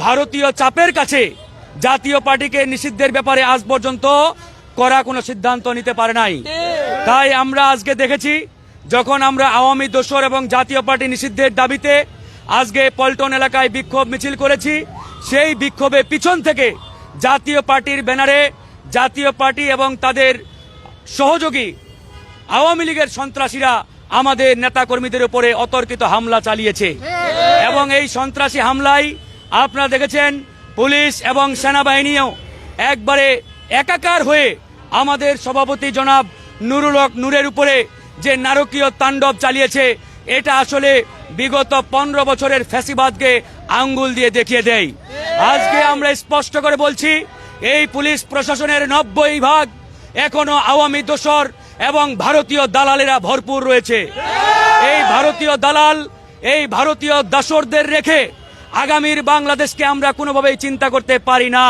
ভারতীয় চাপের কাছে জাতীয় পার্টিকে নিষিদ্ধের ব্যাপারে আজ পর্যন্ত করা কোনো সিদ্ধান্ত নিতে পারে নাই। তাই আমরা আজকে দেখেছি, যখন আমরা আওয়ামী দোসর এবং জাতীয় পার্টি নিষিদ্ধের দাবিতে আজকে পল্টন এলাকায় বিক্ষোভ মিছিল করেছি, সেই বিক্ষোভে পিছন থেকে জাতীয় পার্টির ব্যানারে জাতীয় পার্টি এবং তাদের সহযোগী আওয়ামী লীগের সন্ত্রাসীরা আমাদের নেতাকর্মীদের উপরে অতর্কিত হামলা চালিয়েছে। এবং এই সন্ত্রাসী হামলায় আপনারা দেখেছেন পুলিশ এবং সেনাবাহিনীও একবারে একাকার হয়ে আমাদের সভাপতি জনাব নুরুল হক নূরের উপরে যে নারকীয় তাণ্ডব চালিয়েছে, এটা আসলে বিগত 15 বছরের ফ্যাসিবাদকে আঙ্গুল দিয়ে দেখিয়ে দেয়। আজকে আমরা স্পষ্ট করে বলছি, এই পুলিশ প্রশাসনের 90% এখনো আওয়ামী দোসর এবং ভারতীয় দালালেরা ভরপুর রয়েছে। এই ভারতীয় দালাল, এই ভারতীয় দাসরদের রেখে আগামীর বাংলাদেশকে আমরা কোনোভাবেই চিন্তা করতে পারি না।